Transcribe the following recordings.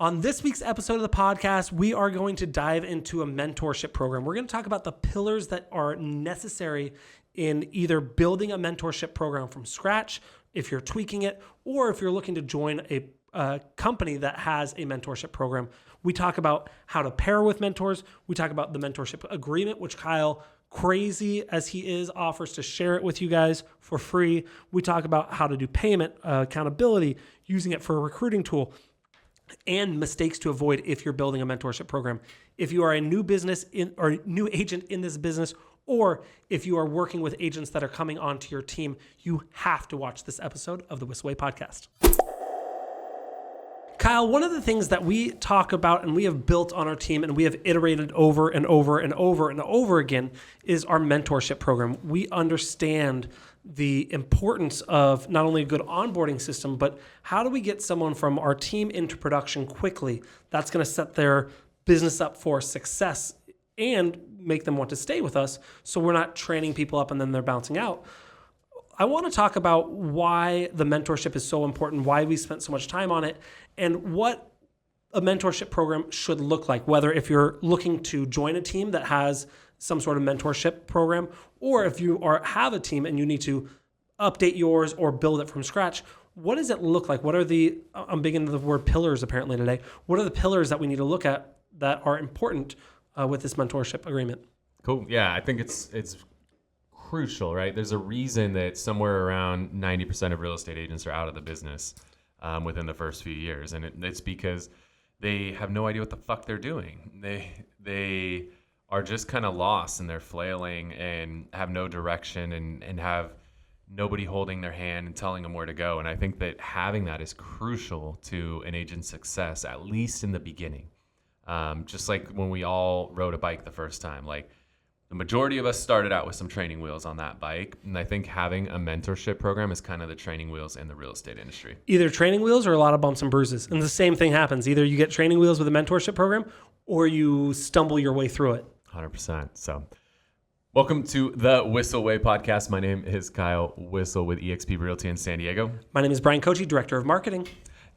On this week's episode of the podcast, we are going to dive into a mentorship program. We're going to talk about the pillars that are necessary in either building a mentorship program from scratch, if you're tweaking it, or if you're looking to join a company that has a mentorship program. We talk about how to pair with mentors. We talk about the mentorship agreement, which Kyle, crazy as he is, offers to share it with you guys for free. We talk about how to do payment, accountability, using it for a recruiting tool, and mistakes to avoid if you're building a mentorship program. If you are a new business or new agent in this business, or if you are working with agents that are coming onto your team, you have to watch this episode of the Whissel Way podcast. Kyle, one of the things that we talk about and we have built on our team and we have iterated over and over and over and over again is our mentorship program. We understand the importance of not only a good onboarding system, but how do we get someone from our team into production quickly? That's going to set their business up for success and make them want to stay with us, so we're not training people up and then they're bouncing out. I want to talk about why the mentorship is so important, why we spent so much time on it, and what a mentorship program should look like, whether if you're looking to join a team that has some sort of mentorship program, or if you have a team and you need to update yours or build it from scratch. What does it look like? What are I'm big into the word pillars apparently today. What are the pillars that we need to look at that are important with this mentorship agreement? Cool. Yeah, I think it's crucial, right? There's a reason that somewhere around 90% of real estate agents are out of the business within the first few years. And it's because they have no idea what the fuck they're doing. They are just kind of lost and they're flailing and have no direction and have nobody holding their hand and telling them where to go. And I think that having that is crucial to an agent's success, at least in the beginning. Just like when we all rode a bike the first time, like the majority of us started out with some training wheels on that bike. And I think having a mentorship program is kind of the training wheels in the real estate industry. Either training wheels or a lot of bumps and bruises. And the same thing happens. Either you get training wheels with a mentorship program or you stumble your way through it. 100%. So welcome to the Whissel Way podcast. My name is Kyle Whissel with eXp Realty in San Diego. My name is Bryan Kochi, Director of Marketing.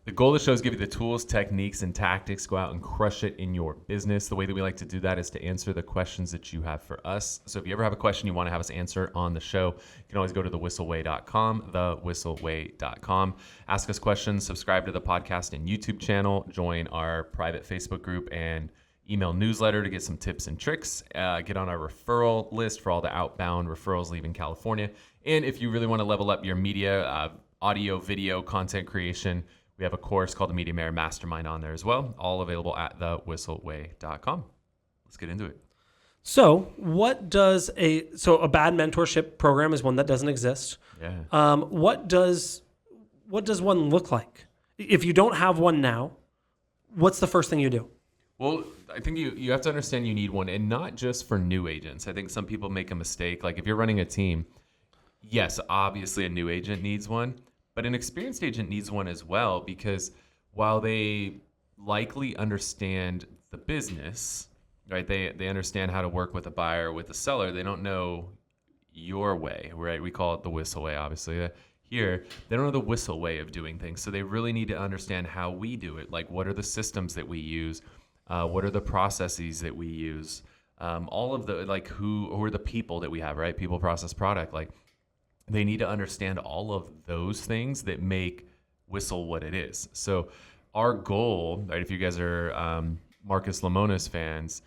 The goal of the show is give you the tools, techniques, and tactics. Go out and crush it in your business. The way that we like to do that is to answer the questions that you have for us. So if you ever have a question you want to have us answer on the show, you can always go to thewhisselway.com, thewhisselway.com. Ask us questions, subscribe to the podcast and YouTube channel, join our private Facebook group and email newsletter to get some tips and tricks. Get on our referral list for all the outbound referrals leaving California. And if you really want to level up your media, audio, video, content creation, we have a course called the Media Mayor Mastermind on there as well, all available at thewhisselway.com. Let's get into it. So a bad mentorship program is one that doesn't exist. Yeah. What does one look like? If you don't have one now, what's the first thing you do? Well, I think you have to understand you need one, and not just for new agents. I think some people make a mistake. Like if you're running a team, yes, obviously a new agent needs one. But an experienced agent needs one as well, because while they likely understand the business, right? They understand how to work with a buyer, with a seller. They don't know your way, right? We call it the Whissel Way, obviously. Here, they don't know the Whissel way of doing things. So they really need to understand how we do it. Like, what are the systems that we use? What are the processes that we use? All of the, like, who are the people that we have, right? People, process, product, like, they need to understand all of those things that make Whissel what it is. So our goal, right, if you guys are Marcus Lemonis fans,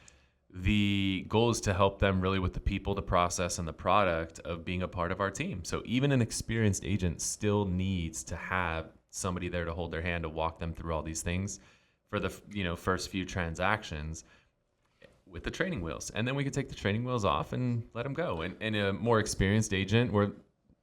the goal is to help them really with the people, the process, and the product of being a part of our team. So even an experienced agent still needs to have somebody there to hold their hand, to walk them through all these things for the first few transactions with the training wheels. And then we could take the training wheels off and let them go. And a more experienced agent, we're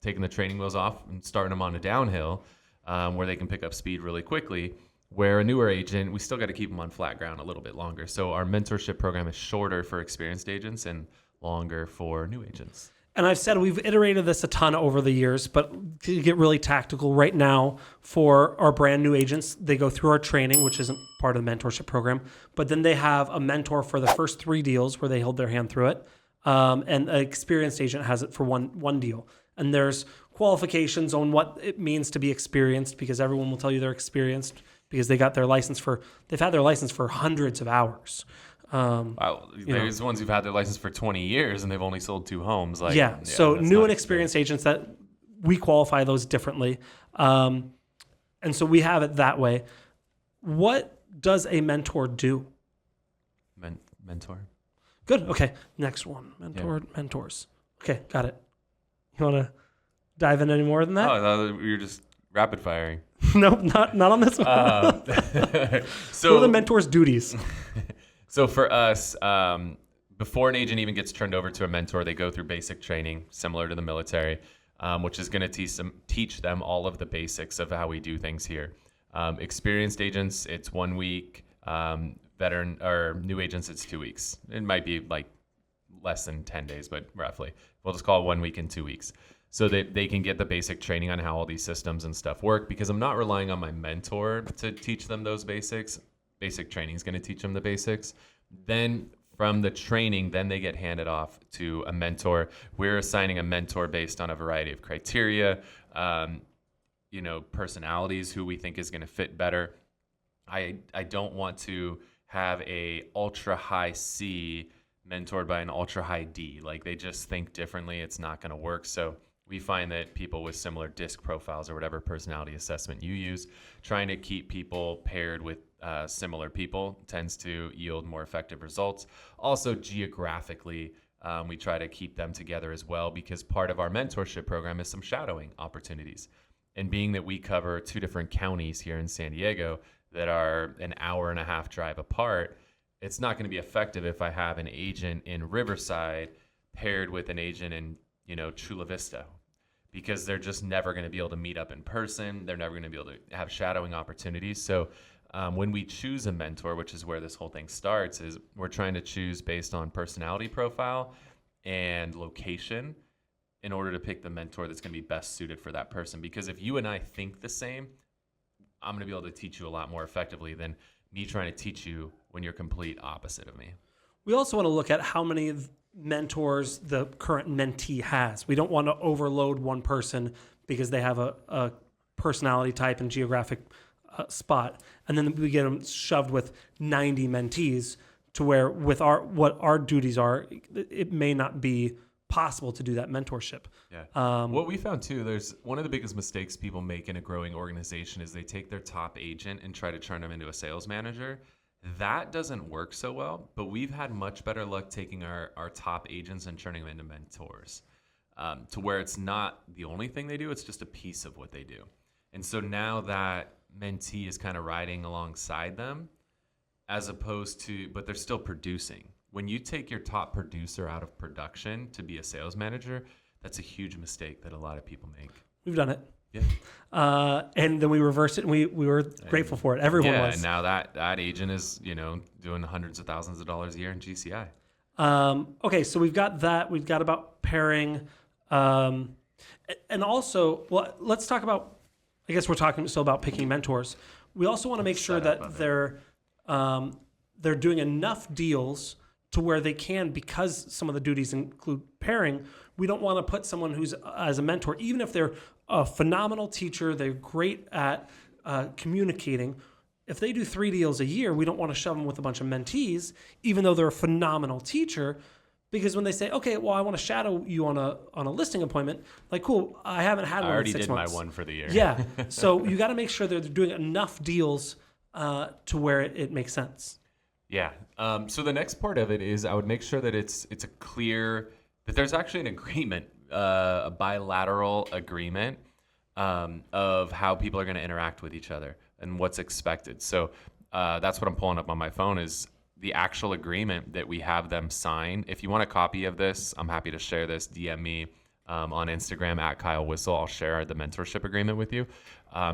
taking the training wheels off and starting them on a downhill where they can pick up speed really quickly. Where a newer agent, we still got to keep them on flat ground a little bit longer. So our mentorship program is shorter for experienced agents and longer for new agents. And I've said we've iterated this a ton over the years, but to get really tactical right now for our brand new agents, they go through our training, which isn't part of the mentorship program, but then they have a mentor for the first 3 deals where they hold their hand through it. And an experienced agent has it for one deal. And there's qualifications on what it means to be experienced, because everyone will tell you they're experienced because they've had their license for hundreds of hours. Wow, there's ones who've had their license for 20 years and they've only sold 2 homes. So new and experienced agents, that we qualify those differently. And so we have it that way. What does a mentor do? Mentor. Good. Okay. Next one. Mentors. Okay. Got it. You want to dive in any more than that? Oh, I thought we were just rapid firing. Nope, not on this one. So what are the mentor's duties? So for us, before an agent even gets turned over to a mentor, they go through basic training, similar to the military, which is going to teach them all of the basics of how we do things here. Experienced agents, it's 1 week. Veteran or new agents, it's 2 weeks. It might be like less than 10 days, but roughly. We'll just call it 1 week and 2 weeks. So that they can get the basic training on how all these systems and stuff work, because I'm not relying on my mentor to teach them those basics. Basic training is going to teach them the basics. Then from the training, then they get handed off to a mentor. We're assigning a mentor based on a variety of criteria, personalities, who we think is going to fit better. I don't want to have a ultra high C mentored by an ultra high D. Like, they just think differently. It's not going to work. So we find that people with similar DISC profiles or whatever personality assessment you use, trying to keep people paired with similar people tends to yield more effective results. Also, geographically, we try to keep them together as well, because part of our mentorship program is some shadowing opportunities. And being that we cover 2 different counties here in San Diego that are an hour and a half drive apart, it's not going to be effective if I have an agent in Riverside paired with an agent in Chula Vista, because they're just never going to be able to meet up in person. They're never going to be able to have shadowing opportunities. So when we choose a mentor, which is where this whole thing starts, is we're trying to choose based on personality profile and location in order to pick the mentor that's going to be best suited for that person. Because if you and I think the same, I'm going to be able to teach you a lot more effectively than me trying to teach you when you're complete opposite of me. We also want to look at how many mentors the current mentee has. We don't want to overload one person because they have a personality type and geographic spot, and then we get them shoved with 90 mentees, to where with what our duties are, it may not be possible to do that mentorship. Yeah. What we found too, there's one of the biggest mistakes people make in a growing organization is they take their top agent and try to turn them into a sales manager. That doesn't work so well, but we've had much better luck taking our top agents and turning them into mentors, to where it's not the only thing they do, it's just a piece of what they do. And so now that mentee is kind of riding alongside them, as opposed to, but they're still producing. When you take your top producer out of production to be a sales manager, that's a huge mistake that a lot of people make. We've done it. Yeah. And then we reversed it, and we were grateful for it. Everyone was. Yeah, and now that agent is, doing hundreds of thousands of dollars a year in GCI. Okay, so we've got that. We've got about pairing. And also, well, let's talk about, I guess we're talking still about picking mentors. We also want to make sure that they're doing enough deals to where they can, because some of the duties include pairing. We don't want to put someone who's as a mentor, even if they're a phenomenal teacher, they're great at communicating. If they do 3 deals a year, we don't want to shove them with a bunch of mentees, even though they're a phenomenal teacher, because when they say, okay, well, I want to shadow you on a listing appointment, like, cool, I haven't had one in 6 months. I already did my one for the year. Yeah. So you got to make sure that they're doing enough deals to where it makes sense. Yeah. So the next part of it is I would make sure that it's a clear, that there's actually an agreement, a bilateral agreement of how people are going to interact with each other and what's expected. So that's what I'm pulling up on my phone, is the actual agreement that we have them sign. If you want a copy of this, I'm happy to share this. DM me on Instagram at Kyle Whissel. I'll share the mentorship agreement with you,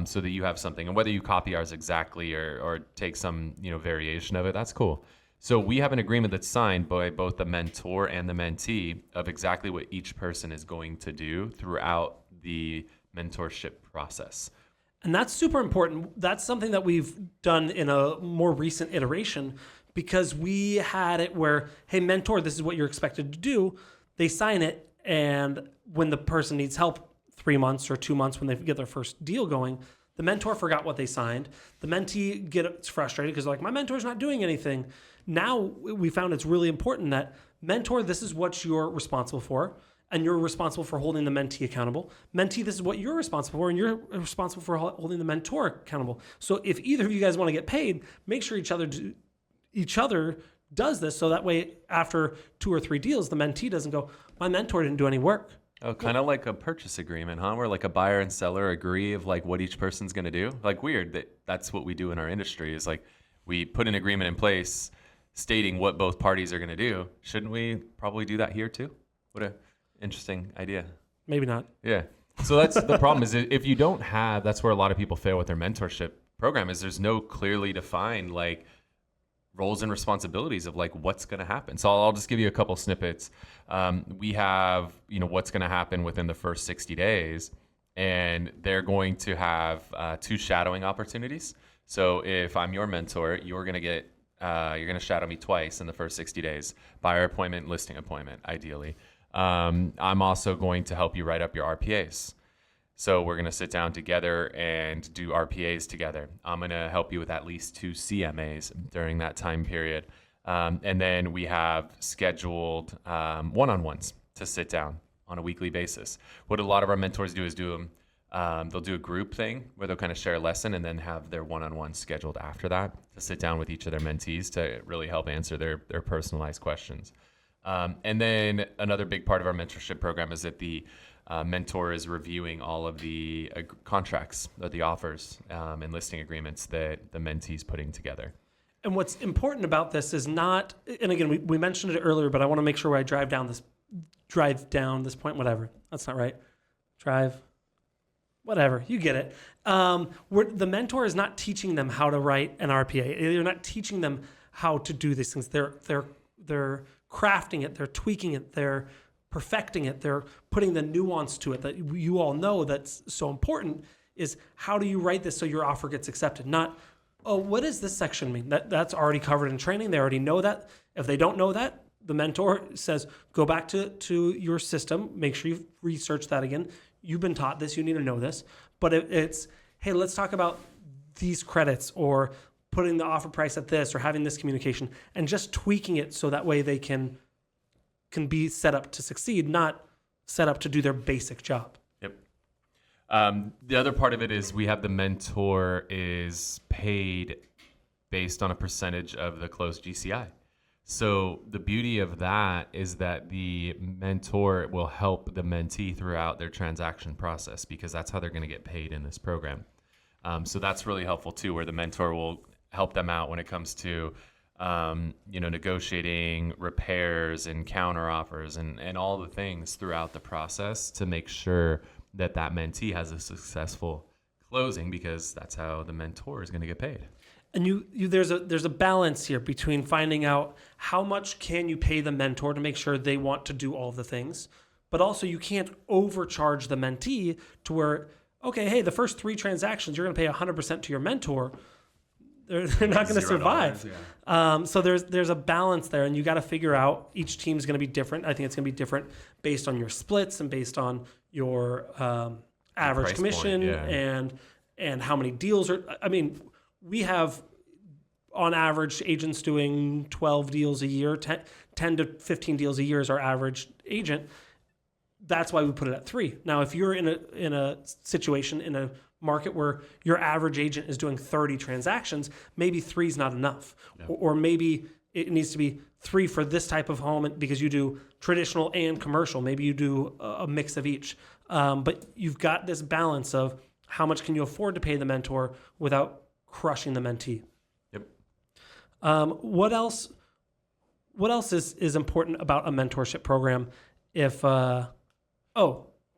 so that you have something. And whether you copy ours exactly or take some variation of it, that's cool. So we have an agreement that's signed by both the mentor and the mentee of exactly what each person is going to do throughout the mentorship process. And that's super important. That's something that we've done in a more recent iteration, because we had it where, hey, mentor, this is what you're expected to do. They sign it, and when the person needs help 3 months or 2 months when they get their first deal going, The mentor forgot what they signed. The mentee gets frustrated because like, my mentor's not doing anything. Now we found it's really important that mentor, this is what you're responsible for, and you're responsible for holding the mentee accountable. Mentee, this is what you're responsible for, and you're responsible for holding the mentor accountable. So if either of you guys want to get paid, make sure each other does this, so that way after 2 or 3 deals, the mentee doesn't go, my mentor didn't do any work. Oh, kind of like a purchase agreement, huh? Where like a buyer and seller agree of like what each person's going to do. Like weird that's what we do in our industry is like we put an agreement in place stating what both parties are going to do. Shouldn't we probably do that here too? What a interesting idea. Maybe not. Yeah. So that's the problem is if you don't have, that's where a lot of people fail with their mentorship program is there's no clearly defined like roles and responsibilities of like what's going to happen. So I'll just give you a couple snippets. We have, what's going to happen within the first 60 days, and they're going to have 2 shadowing opportunities. So if I'm your mentor, you're going to shadow me twice in the first 60 days, buyer appointment, listing appointment, ideally. I'm also going to help you write up your RPAs. So we're going to sit down together and do RPAs together. I'm going to help you with at least 2 CMAs during that time period. And then we have scheduled one-on-ones to sit down on a weekly basis. What a lot of our mentors do is they'll do a group thing where they'll kind of share a lesson and then have their one-on-one scheduled after that to sit down with each of their mentees to really help answer their personalized questions. And then another big part of our mentorship program is that the mentor is reviewing all of the contracts, or the offers and listing agreements that the mentee's putting together. And what's important about this is not, and again, we mentioned it earlier, but I want to make sure I drive down this point, whatever. That's not right. Whatever, you get it. The mentor is not teaching them how to write an RPA. They're not teaching them how to do these things. They're crafting it, they're tweaking it, they're perfecting it, they're putting the nuance to it that you all know that's so important is how do you write this so your offer gets accepted? Not, oh, what does this section mean? That's already covered in training. They already know that. If they don't know that, the mentor says, go back to your system, make sure you research that again. You've been taught this, you need to know this. But it's, hey, let's talk about these credits or putting the offer price at this or having this communication and just tweaking it so that way they can be set up to succeed, not set up to do their basic job. Yep. The other part of it is we have the mentor is paid based on a percentage of the closed GCI. So the beauty of that is that the mentor will help the mentee throughout their transaction process because that's how they're going to get paid in this program. So that's really helpful too, where the mentor will help them out when it comes to negotiating repairs and counter offers and all the things throughout the process to make sure that mentee has a successful closing because that's how the mentor is going to get paid. And there's a balance here between finding out how much can you pay the mentor to make sure they want to do all of the things, but also you can't overcharge the mentee to where, okay, hey, the first 3 transactions, you're going to pay 100% to your mentor. They're not going to survive. Yeah. So there's a balance there, and you got to figure out each team's going to be different. I think it's going to be different based on your splits and based on your average commission and how many deals are. I mean, we have on average agents doing 12 deals a year, 10 to 15 deals a year is our average agent. That's why we put it at 3. Now, if you're in a situation in a market where your average agent is doing 30 transactions, maybe 3 is not enough. Yeah. Or maybe it needs to be 3 for this type of home because you do traditional and commercial. Maybe you do a mix of each. But you've got this balance of how much can you afford to pay the mentor without crushing the mentee. Yep. What else is important about a mentorship program?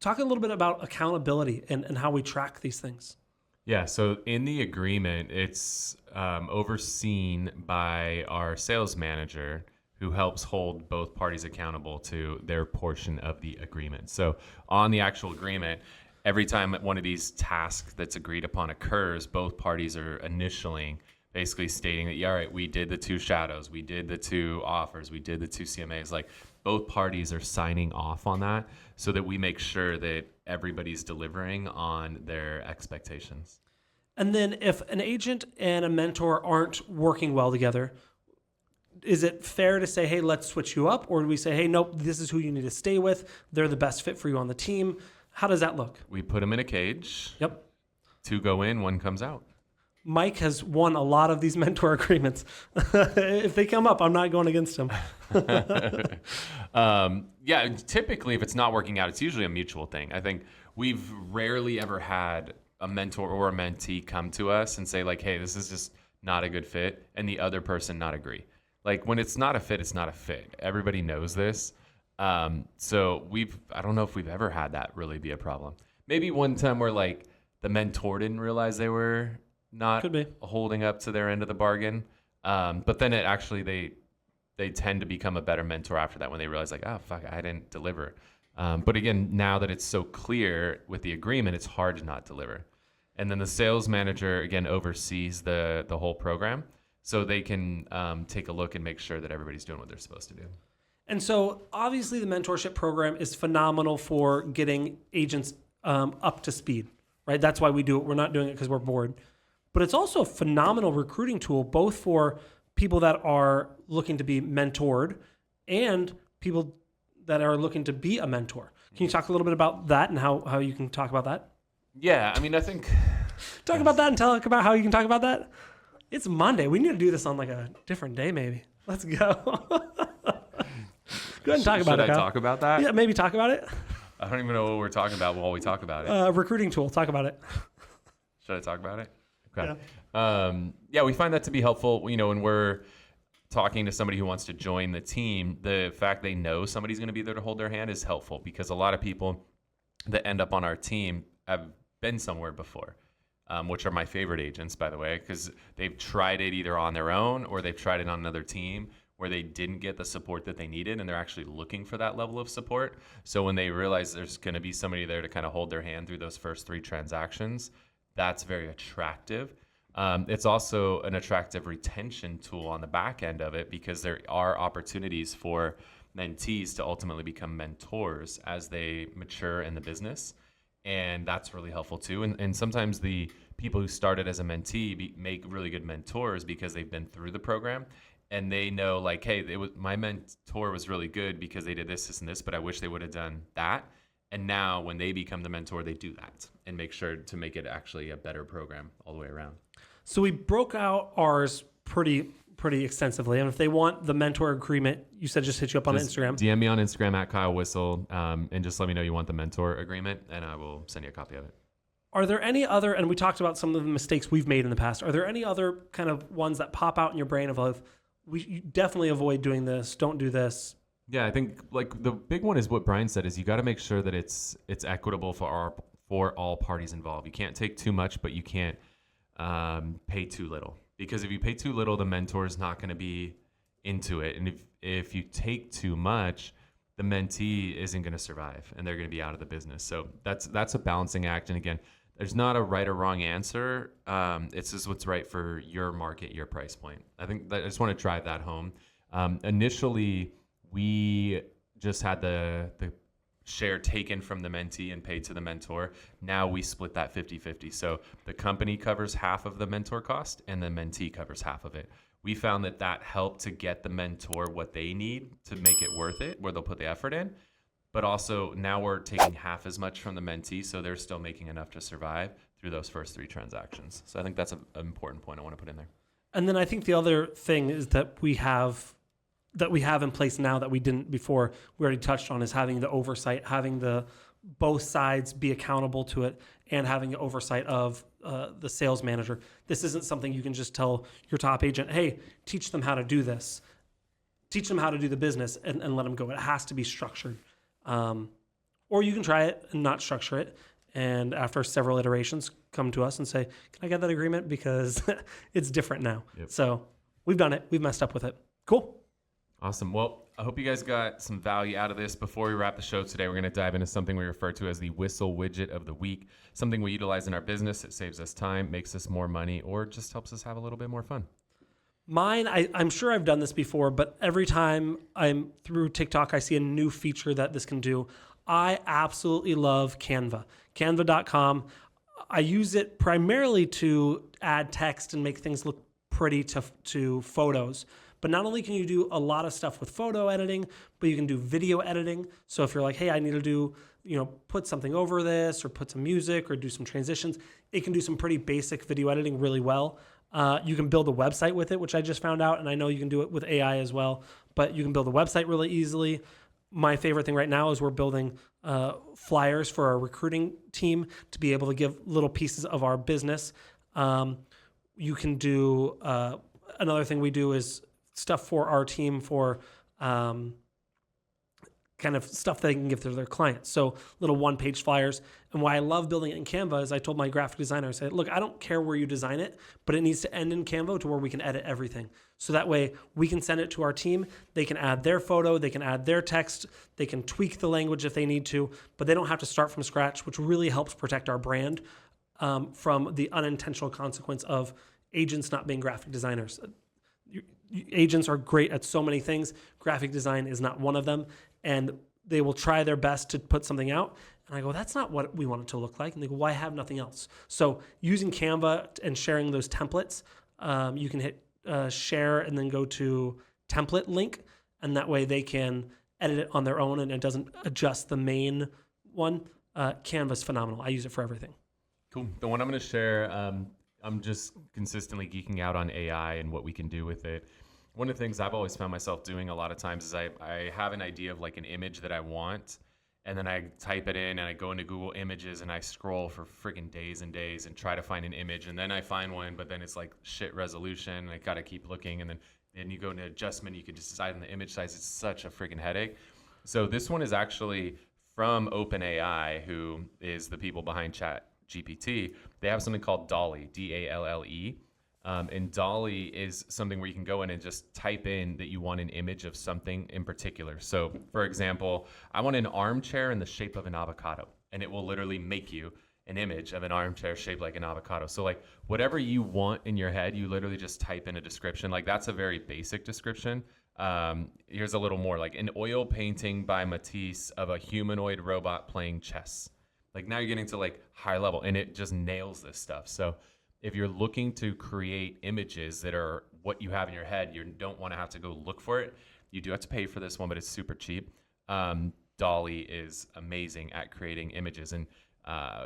Talk a little bit about accountability and how we track these things. Yeah, so in the agreement, it's overseen by our sales manager who helps hold both parties accountable to their portion of the agreement. So on the actual agreement, every time one of these tasks that's agreed upon occurs, both parties are initialing, basically stating that, yeah, all right, we did the 2 shadows, we did the 2 offers, we did the 2 CMAs. Like both parties are signing off on that so that we make sure that everybody's delivering on their expectations. And then if an agent and a mentor aren't working well together, is it fair to say, hey, let's switch you up? Or do we say, hey, nope, this is who you need to stay with. They're the best fit for you on the team. How does that look? We put them in a cage. Yep. 2 go in, 1 comes out. Mike has won a lot of these mentor agreements. If they come up, I'm not going against him. Yeah, typically if it's not working out, it's usually a mutual thing. I think we've rarely ever had a mentor or a mentee come to us and say like, hey, this is just not a good fit, and the other person not agree. Like when it's not a fit, it's not a fit. Everybody knows this. So I don't know if we've ever had that really be a problem. Maybe one time where like the mentor didn't realize they were not holding up to their end of the bargain. But then it actually, they tend to become a better mentor after that when they realize like, oh, fuck, I didn't deliver. But again, now that it's so clear with the agreement, it's hard to not deliver. And then the sales manager, again, oversees the whole program. So they can take a look and make sure that everybody's doing what they're supposed to do. And so obviously the mentorship program is phenomenal for getting agents up to speed, right? That's why we do it. We're not doing it because we're bored. But it's also a phenomenal recruiting tool, both for people that are looking to be mentored and people that are looking to be a mentor. Can you talk a little bit about that and how you can talk about that? Yeah, I mean, I think... Talk about that and talk about how you can talk about that. It's Monday. We need to do this on like a different day, maybe. Let's go. Go ahead and talk about it, Should I Kyle. talk about that? Yeah, maybe talk about it. I don't even know what we're talking about while we talk about it. Recruiting tool. Talk about it. Should I talk about it? Okay. Yeah, we find that to be helpful. You know, when we're talking to somebody who wants to join the team, the fact they know somebody's going to be there to hold their hand is helpful, because a lot of people that end up on our team have been somewhere before, which are my favorite agents, by the way, because they've tried it either on their own or they've tried it on another team where they didn't get the support that they needed, and they're actually looking for that level of support. So when they realize there's going to be somebody there to kind of hold their hand through those first 3 transactions, that's very attractive. It's also an attractive retention tool on the back end of it, because there are opportunities for mentees to ultimately become mentors as they mature in the business. And that's really helpful too. And sometimes the people who started as a mentee make really good mentors because they've been through the program, and they know like, hey, my mentor was really good because they did this, this, and this, but I wish they would have done that. And now when they become the mentor, they do that and make sure to make it actually a better program all the way around. So we broke out ours pretty extensively. And if they want the mentor agreement, you said just hit you up on Instagram. DM me on Instagram at Kyle Whissel, and just let me know you want the mentor agreement, and I will send you a copy of it. Are there any other, and we talked about some of the mistakes we've made in the past, are there any other kind of ones that pop out in your brain of you definitely avoid doing this, don't do this? Yeah, I think like the big one is what Brian said, is you got to make sure that it's equitable for all parties involved. You can't take too much, but you can't pay too little, because if you pay too little, the mentor is not going to be into it, and if you take too much, the mentee isn't going to survive, and they're going to be out of the business. So that's a balancing act. And again, there's not a right or wrong answer. It's just what's right for your market, your price point. I think that I just want to drive that home. Initially, we just had the share taken from the mentee and paid to the mentor. Now we split that 50-50. So the company covers half of the mentor cost and the mentee covers half of it. We found that helped to get the mentor what they need to make it worth it, where they'll put the effort in. But also now we're taking half as much from the mentee, so they're still making enough to survive through those first 3 transactions. So I think that's an important point I want to put in there. And then I think the other thing is that we have in place now that we didn't before, we already touched on, is having the oversight, having both sides be accountable to it, and having the oversight of the sales manager. This isn't something you can just tell your top agent, hey, teach them how to do this. Teach them how to do the business and let them go. It has to be structured. Or you can try it and not structure it, and after several iterations, come to us and say, can I get that agreement? Because it's different now. Yep. So we've done it. We've messed up with it. Cool. Awesome. Well, I hope you guys got some value out of this. Before we wrap the show today, we're going to dive into something we refer to as the Whissel widget of the week, something we utilize in our business. It saves us time, makes us more money, or just helps us have a little bit more fun. Mine, I'm sure I've done this before, but every time I'm through TikTok, I see a new feature that this can do. I absolutely love Canva. Canva.com. I use it primarily to add text and make things look pretty to photos. But not only can you do a lot of stuff with photo editing, but you can do video editing. So if you're like, hey, I need to do, put something over this or put some music or do some transitions, it can do some pretty basic video editing really well. You can build a website with it, which I just found out, and I know you can do it with AI as well, but you can build a website really easily. My favorite thing right now is we're building flyers for our recruiting team to be able to give little pieces of our business. You can do, another thing we do is stuff for our team for kind of stuff they can give to their clients. So little one-page flyers. And why I love building it in Canva is I told my graphic designer, I said, look, I don't care where you design it, but it needs to end in Canva to where we can edit everything. So that way we can send it to our team. They can add their photo, they can add their text, they can tweak the language if they need to, but they don't have to start from scratch, which really helps protect our brand from the unintentional consequence of agents not being graphic designers. Agents are great at so many things. Graphic design is not one of them. And they will try their best to put something out. And I go, that's not what we want it to look like. And they go, why have nothing else? So using Canva and sharing those templates, you can hit share and then go to template link. And that way they can edit it on their own and it doesn't adjust the main one. Canva's phenomenal. I use it for everything. Cool. The one I'm going to share, I'm just consistently geeking out on AI and what we can do with it. One of the things I've always found myself doing a lot of times is I have an idea of like an image that I want, and then I type it in and I go into Google Images and I scroll for freaking days and days and try to find an image, and then I find one, but then it's like shit resolution and I gotta keep looking, and then you go into adjustment, you can just decide on the image size. It's such a freaking headache. So this one is actually from OpenAI, who is the people behind ChatGPT. They have something called DALL-E, D-A-L-L-E. And DALL-E is something where you can go in and just type in that you want an image of something in particular. So, for example, I want an armchair in the shape of an avocado, and it will literally make you an image of an armchair shaped like an avocado. So, like, whatever you want in your head, you literally just type in a description. Like, that's a very basic description. Here's a little more, like an oil painting by Matisse of a humanoid robot playing chess. Like, now you're getting to like high level, and it just nails this stuff. So if you're looking to create images that are what you have in your head, you don't want to have to go look for it. You do have to pay for this one, but it's super cheap. DALL-E is amazing at creating images. And,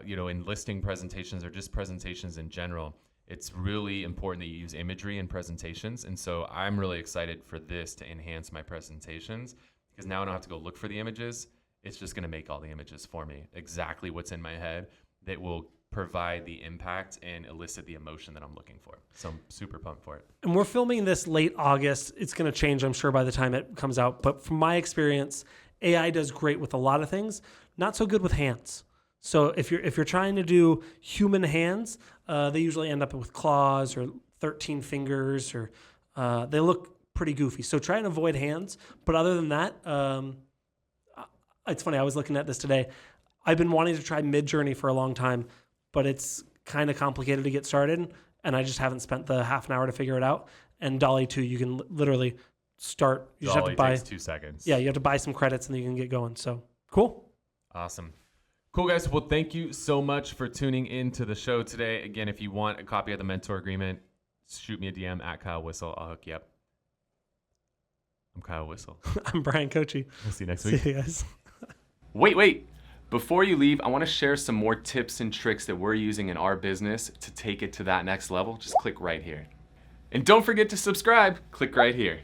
in listing presentations or just presentations in general, it's really important that you use imagery in presentations. And so I'm really excited for this to enhance my presentations, because now I don't have to go look for the images. It's just going to make all the images for me, exactly what's in my head that will provide the impact and elicit the emotion that I'm looking for. So I'm super pumped for it. And we're filming this late August. It's going to change, I'm sure, by the time it comes out. But from my experience, AI does great with a lot of things, not so good with hands. So if you're trying to do human hands, they usually end up with claws or 13 fingers, or they look pretty goofy. So try and avoid hands. But other than that, it's funny. I was looking at this today. I've been wanting to try Midjourney for a long time, but it's kind of complicated to get started, and I just haven't spent the half an hour to figure it out. And DALL-E 2, you can literally start. You just have to buy. Takes 2 seconds. Yeah, you have to buy some credits, and then you can get going. So cool. Awesome. Cool, guys. Well, thank you so much for tuning into the show today. Again, if you want a copy of the mentor agreement, shoot me a DM at Kyle Whissel. I'll hook you up. I'm Kyle Whissel. I'm Bryan Kochi. We'll see you next week. See you guys. Wait. Before you leave, I want to share some more tips and tricks that we're using in our business to take it to that next level. Just click right here. And don't forget to subscribe. Click right here.